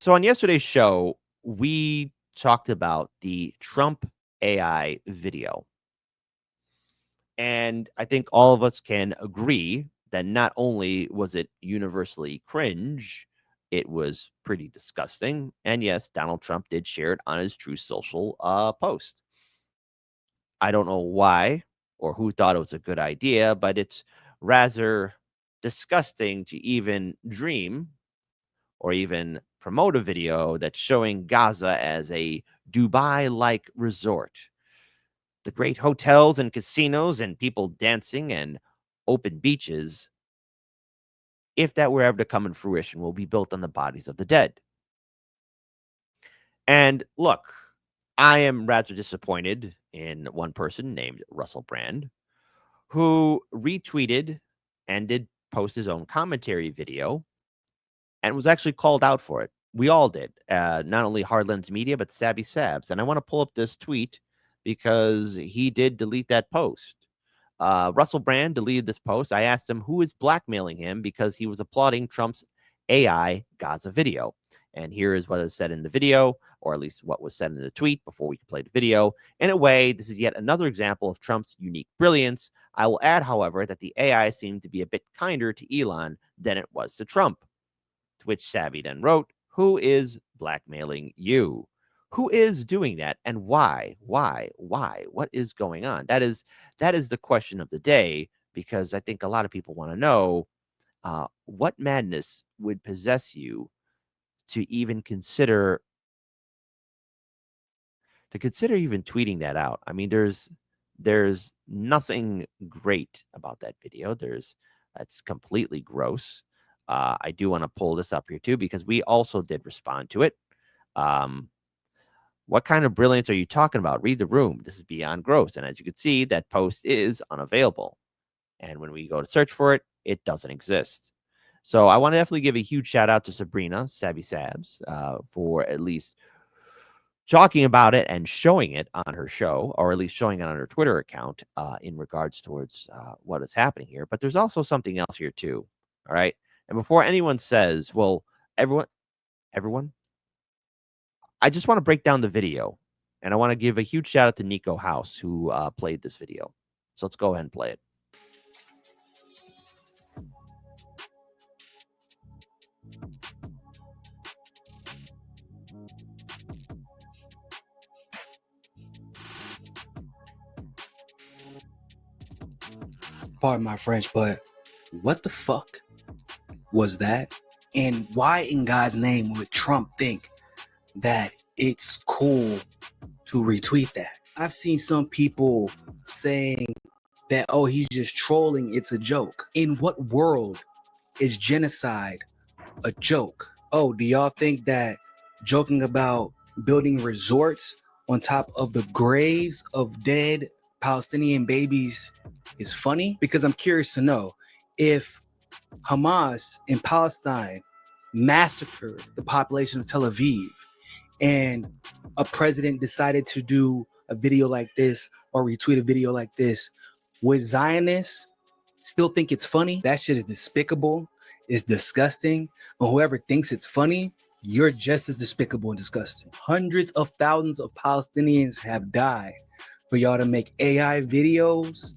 So on yesterday's show, we talked about the Trump AI video. And I think all of us can agree that not only was it universally cringe, it was pretty disgusting. And yes, Donald Trump did share it on his True Social post. I don't know why or who thought it was a good idea, but it's rather disgusting to even dream or even promote a video that's showing Gaza as a Dubai like resort. The great hotels and casinos and people dancing and open beaches, if that were ever to come in fruition, will be built on the bodies of the dead. And look, I am rather disappointed in one person named Russell Brand who retweeted and did post his own commentary video and was actually called out for it. We all did, not only Hardlands Media, but Sabby Sabs. And I want to pull up this tweet because he did delete that post. Russell Brand deleted this post. I asked him who is blackmailing him because he was applauding Trump's AI Gaza video. And here is what is said in the video, or at least what was said in the tweet before we could play the video. In a way, this is yet another example of Trump's unique brilliance. I will add, however, that the AI seemed to be a bit kinder to Elon than it was to Trump. To which Sabby then wrote, "Who is blackmailing you? Who is doing that, and why? Why? What is going on?" That is the question of the day, because I think a lot of people want to know what madness would possess you to even consider even tweeting that out. I mean, there's nothing great about that video. That's completely gross. I do want to pull this up here too because we also did respond to it. Um, what kind of brilliance are you talking about? Read the room. This is beyond gross. And as you can see, that post is unavailable. And when we go to search for it, it doesn't exist. So I want to definitely give a huge shout out to Sabrina, Sabby Sabs, for at least talking about it and showing it on her show, or at least showing it on her Twitter account in regards towards what is happening here. But there's also something else here too. All right. And before anyone says, well, everyone, I just want to break down the video, and I want to give a huge shout out to Nico House who played this video. So let's go ahead and play it. Pardon my French, but what the fuck was that? And why in God's name would Trump think that it's cool to retweet that? I've seen some people saying that, oh, he's just trolling, it's a joke. In what world is genocide a joke? Oh, do y'all think that joking about building resorts on top of the graves of dead Palestinian babies is funny? Because I'm curious to know, if Hamas in Palestine massacred the population of Tel Aviv and a president decided to do a video like this or retweet a video like this, would Zionists still think it's funny? That shit is despicable, it's disgusting. But whoever thinks it's funny, you're just as despicable and disgusting. Hundreds of thousands of Palestinians have died for y'all to make AI videos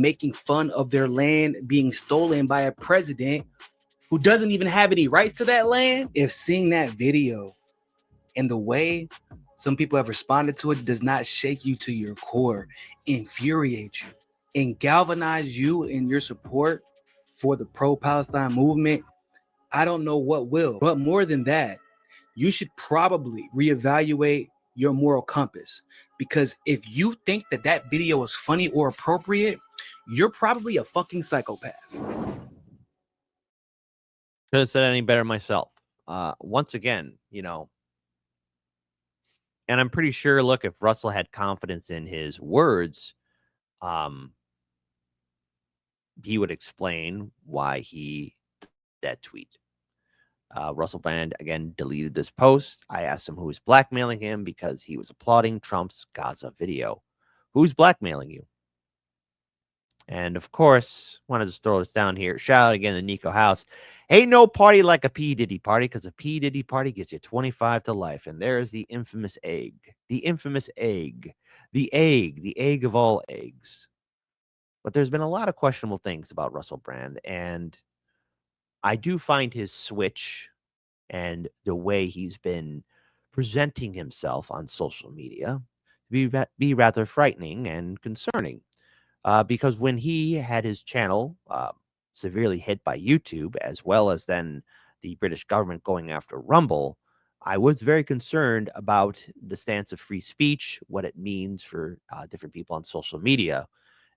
making fun of their land being stolen by a president who doesn't even have any rights to that land. If seeing that video and the way some people have responded to it does not shake you to your core, infuriate you, and galvanize you in your support for the pro-Palestine movement, I don't know what will. But more than that, you should probably reevaluate your moral compass, because if you think that that video is funny or appropriate, you're probably a fucking psychopath. Could have said any better myself. Once again, and I'm pretty sure, look, if Russell had confidence in his words, he would explain why he did that tweet. Russell Brand, again, deleted this post. I asked him who was blackmailing him because he was applauding Trump's Gaza video. Who's blackmailing you? And of course, wanted to throw this down here. Shout out again to Nico House. Ain't no party like a P. Diddy party, because a P. Diddy party gets you 25 to life. And there's the infamous egg. The infamous egg. The egg of all eggs. But there's been a lot of questionable things about Russell Brand. And I do find his switch and the way he's been presenting himself on social media be rather frightening and concerning. Because when he had his channel severely hit by YouTube, as well as then the British government going after Rumble, I was very concerned about the stance of free speech, what it means for different people on social media.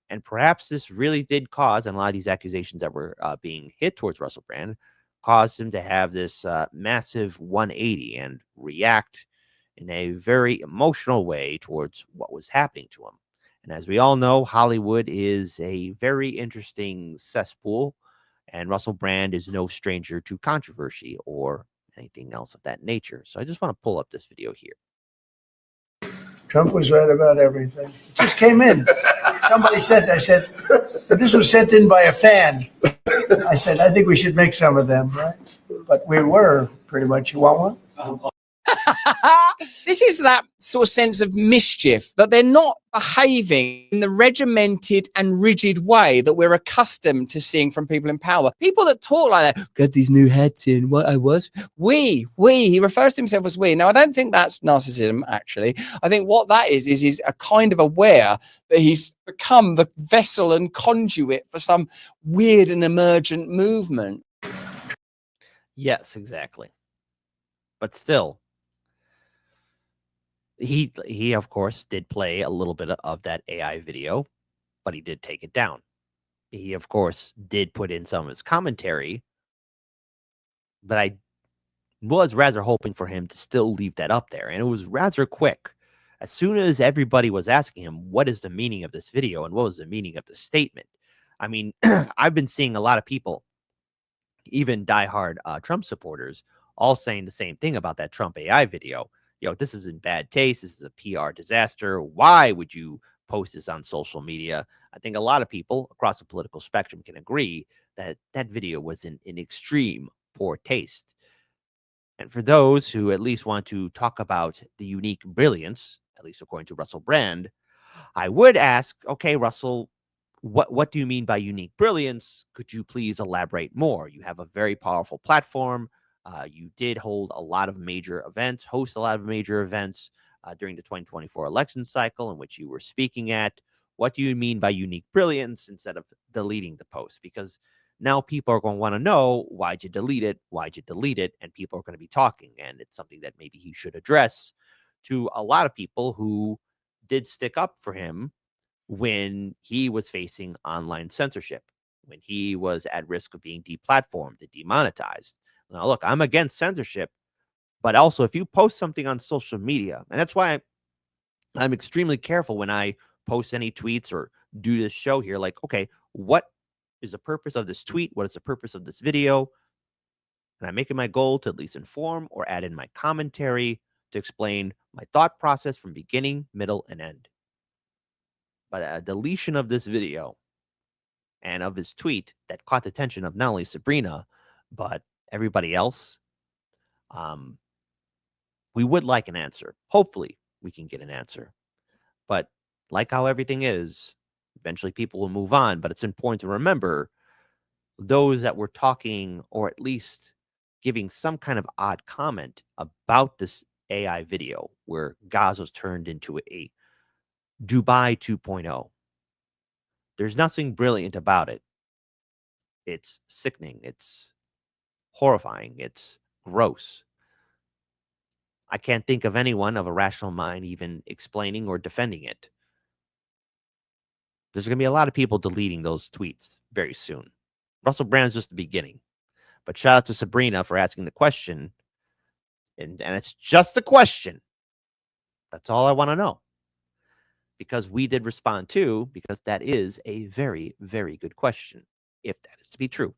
And perhaps this really did cause, and a lot of these accusations that were being hit towards Russell Brand, caused him to have this massive 180 and react in a very emotional way towards what was happening to him. And as we all know, Hollywood is a very interesting cesspool, and Russell Brand is no stranger to controversy or anything else of that nature. So I just want to pull up this video here. Trump was right about everything. It just came in. Somebody said, I said, this was sent in by a fan. I said, I think we should make some of them, right? But we were pretty much, you want one? This is that sort of sense of mischief, that they're not behaving in the regimented and rigid way that we're accustomed to seeing from people in power. People that talk like that, get these new heads in, what I was, we, he refers to himself as we. Now, I don't think that's narcissism, actually. I think what that is he's a kind of aware that he's become the vessel and conduit for some weird and emergent movement. Yes, exactly. But still, he of course did play a little bit of that AI video, but he did take it down. He of course did put in some of his commentary, but I was rather hoping for him to still leave that up there, and it was rather quick. As soon as everybody was asking him what is the meaning of this video and what was the meaning of the statement, I mean, I've been seeing a lot of people, even diehard Trump supporters, all saying the same thing about that Trump AI video. This is in bad taste. This is a PR disaster. Why would you post this on social media? I think a lot of people across the political spectrum can agree that that video was in extreme poor taste. And for those who at least want to talk about the unique brilliance, at least according to Russell Brand, I would ask, okay, Russell, what do you mean by unique brilliance? Could you please elaborate more? You have a very powerful platform. You did hold a lot of major events, host a lot of major events during the 2024 election cycle in which you were speaking at. What do you mean by unique brilliance, instead of deleting the post? Because now people are going to want to know, why'd you delete it? Why'd you delete it? And people are going to be talking. And it's something that maybe he should address to a lot of people who did stick up for him when he was facing online censorship, when he was at risk of being deplatformed and demonetized. Now, look, I'm against censorship, but also if you post something on social media, and that's why I'm extremely careful when I post any tweets or do this show here, like, okay, what is the purpose of this tweet? What is the purpose of this video? And I make it my goal to at least inform or add in my commentary to explain my thought process from beginning, middle, and end. But a deletion of this video and of his tweet that caught the attention of not only Sabrina, but everybody else, we would like an answer. Hopefully, we can get an answer. But like how everything is, eventually people will move on. But it's important to remember those that were talking, or at least giving some kind of odd comment about this AI video where Gaza was turned into a Dubai 2.0. There's nothing brilliant about it. It's sickening. It's horrifying. It's gross. I can't think of anyone of a rational mind even explaining or defending it. There's going to be a lot of people deleting those tweets very soon. Russell Brand's just the beginning. But shout out to Sabrina for asking the question. And it's just a question. That's all I want to know. Because we did respond too, because that is a very, very good question, if that is to be true.